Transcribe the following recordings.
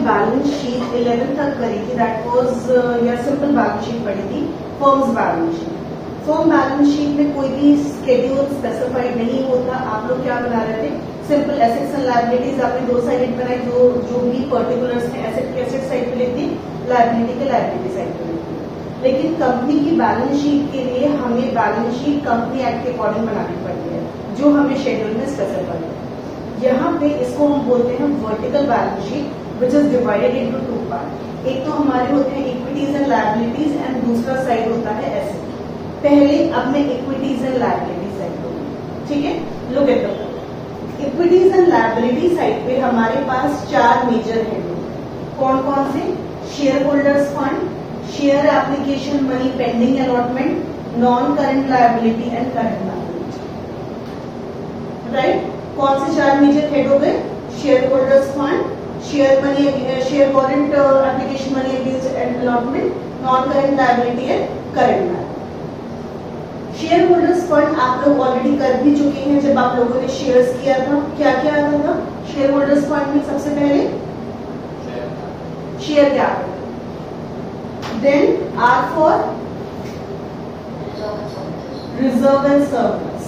Balance sheet 11th तक करी थी, दैट वाज या सिंपल बैलेंस शीट पढ़ी थी, firms balance sheet. Firm balance sheet में कोई भी स्केड्यूल स्पेसिफाइड नहीं होता। आप लोग क्या बना रहे थे, सिंपल एसेट्स एंड लायबिलिटीज आपने दो साइड बनाई, जो भी पर्टिकुलर्स हैं एसेट के एसेट साइड पे लिख दी, लायबिलिटी के लायबिलिटी साइड पे लिख दी। लेकिन कंपनी की बैलेंस शीट के लिए हमें बैलेंस शीट कंपनी एक्ट के अकॉर्डिंग बनानी पड़ती है, जो हमें शेड्यूल में स्पेसिफाइड है। यहाँ पे इसको हम बोलते हैं vertical balance sheet, which is divided into two part. एक तो हमारे होते हैं इक्विटीज एंड लायबिलिटीज एंड दूसरा साइड होता है एसेट। पहले अब मैं इक्विटीज एंड लायबिलिटी साइड लूंगी, ठीक है। Look at the equities and liability side पे हमारे पास चार मेजर हेड होते। कौन कौन से? Share holders fund, share application money pending allotment, non current liability and current liability, right. कौन से चार मेजर हेड हो गए? Share holders fund, share money, share warrant application money against allotment, non current liability and current liability. Share holders fund आप लोग already कर भी चुके हैं जब आप लोगों ने शेयर्स किया था। क्या क्या आता था शेयर होल्डर्स फंड में? सबसे पहले share capital, then R for reserve and surplus,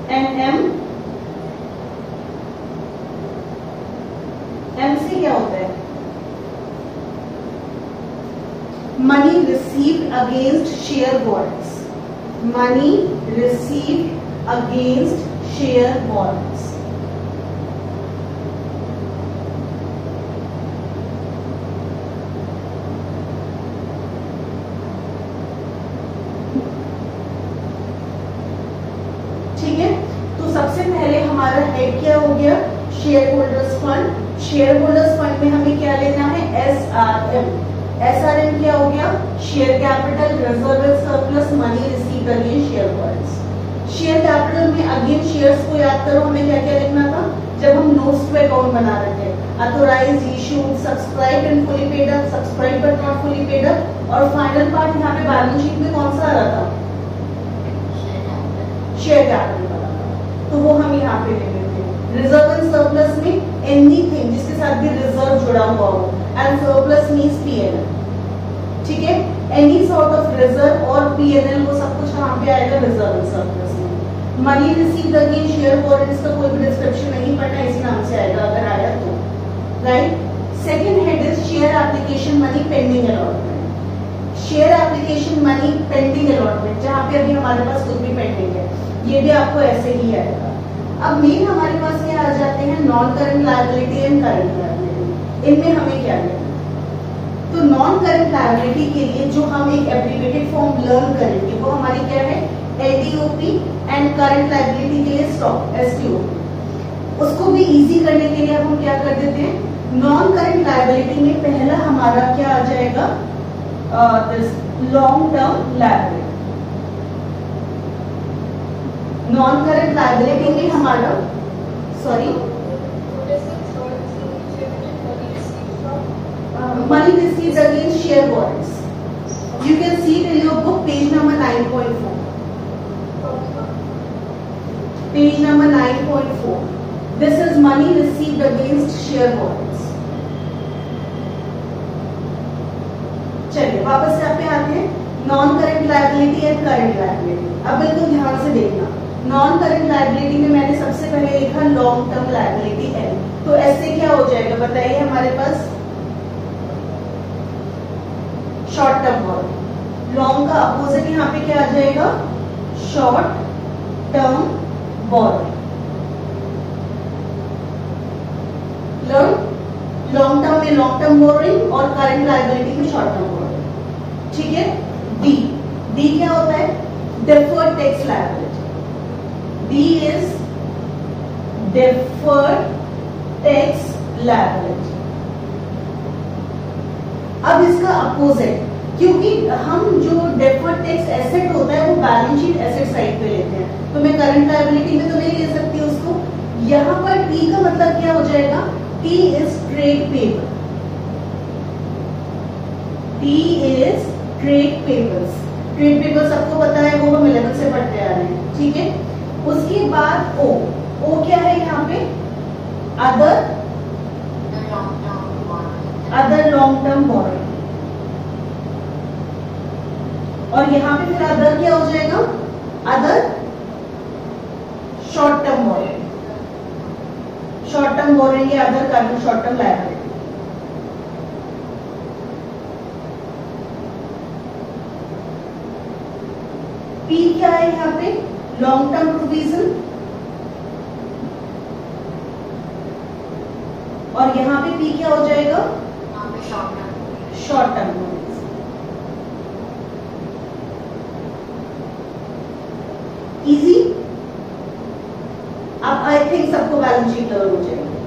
and M से क्या होता है? Money received against share warrants, money received against share warrants. ठीक है, तो सबसे पहले हमारा हेड क्या हो गया? Share holders fund. Share holders fund में हमें क्या लेना है? SRM। SRM क्या हो गया? Share capital, reserve and surplus, money received against share warrants. Share capital में अगेन शेयर्स को याद करो, हमें क्या क्या लिखना था जब हम नोट्स टू अकाउंट बना रहे थे? Authorised, issued, subscribed and fully paid up, subscribed but not fully paid up, और फाइनल पार्ट यहाँ पे बैलेंस शीट में कौन सा आ रहा था? शेयर कैपिटल वाला था, तो वो हम यहाँ पे ले लेते हैं। रिजर्व एंड सरप्लस में एनीथिंग जिसके साथ भी रिजर्व जुड़ा हुआ हो, एंड सरप्लस मींस PNL, ठीक है। एनी सॉर्ट ऑफ रिजर्व और PNL वो सब कुछ कहाँ पे आएगा? रिजर्व एंड सरप्लस में। Money received against share warrants का कोई भी डिस्क्रिप्शन नहीं पढ़ना, इसी नाम से आएगा अगर आया तो, right. Second head is share application money pending allotment. Share application money pending allotment, जहाँ पे अभी हमारे पास कुछ भी पेंडिंग है, ये भी आपको ऐसे ही आएगा। अब मेन हमारे पास क्या आ जाते हैं? Non current liability and current liability. इनमें हमें क्या लेना? तो नॉन करंट लायबिलिटी के लिए जो हम एक एब्रिविएटेड फॉर्म लर्न करेंगे वो हमारी क्या है? LDOP, एंड करंट लायबिलिटी के लिए स्टॉक, STOP। उसको भी इजी करने के लिए हम क्या कर देते हैं? नॉन करंट लायबिलिटी में पहला हमारा क्या आ जाएगा? Long term liability. Non current liability में हमारा, sorry, money received against share warrants. You can see it in your book, page number 9.4. Page number 9.4. This is money received against share warrants. चलिए वापस यहाँ पे आते हैं। Non current liability and current liability. अब बिल्कुल ध्यान से देखना, नॉन करंट लायबिलिटी में मैंने सबसे पहले लिखा लॉन्ग टर्म लायबिलिटी L, तो ऐसे क्या हो जाएगा बताइए? हमारे पास शॉर्ट टर्म बोरोइंग। लॉन्ग का अपोजिट यहाँ पे क्या आ जाएगा? Short term borrowing. Long term में लॉन्ग टर्म बोरोइंग और करंट लायबिलिटी में शॉर्ट टर्म बोरोइंग, ठीक है। डी क्या होता है? Deferred tax liability. D is deferred tax liability. अब इसका अपोजिट, क्योंकि हम जो डेफर्ड टैक्स एसेट होता है वो बैलेंस शीट एसेट साइड पे लेते हैं, तो मैं करंट लायबिलिटी में तो नहीं ले सकती उसको। यहाँ पर टी का मतलब क्या हो जाएगा? T is trade payable. T is trade payables. Trade payable सबको पता है, वो हम 11 से पढ़ते आ रहे हैं, ठीक है। उसके बाद ओ क्या है यहाँ पे? Other other long term borrowing, और यहां पे फिर अदर क्या हो जाएगा, other short term borrowing, short term borrowing या other current short term liability. P क्या है यहाँ पे, लॉन्ग टर्म प्रोविजन, और यहां पे पी क्या हो जाएगा, शॉर्ट टर्म प्रोविजन। इजी। अब आई थिंक सबको बैलेंस शीट लर्न हो जाएगी।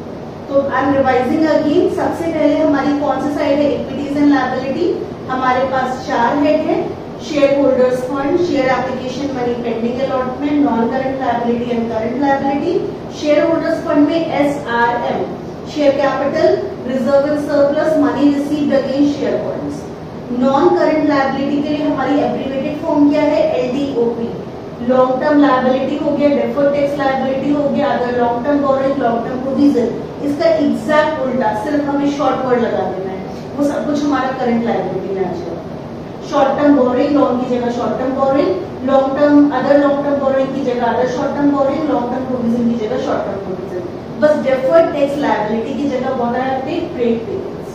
तो आई एम रिवाइजिंग अगेन। सबसे पहले हमारी कौन सी साइड है, इक्विटीज एंड लायबिलिटी। हमारे पास 4 हेड है, share holders fund, share application money pending allotment, non current liability and current liability. Share holders fund में SRM, share capital, reserve and surplus, money received against share holders. Non current liability के लिए हमारी abbreviated form क्या है, LTOP। Long term liability हो गया, deferred tax liability हो गया, अगर long term borrowing, long term provision. इसका एग्जैक्ट उल्टा, सिर्फ हमें शॉर्ट वर्ड लगा देना है, वो सब कुछ हमारा करंट लायबिलिटी में आ जाएगा। शॉर्ट टर्म बोरोइंग, लॉन्ग की जगह short term borrowing, long term other long term borrowing की जगह other short term borrowing, long term provision की जगह शॉर्ट टर्म प्रोविजन। बस डेफर्ड टैक्स लायबिलिटी की जगह बोला है ट्रेड पेमेंट्स।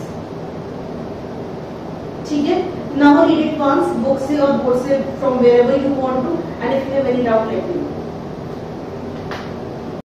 ठीक है, now read it once, book से और board से, from wherever you want to, and if you have any doubt let me know.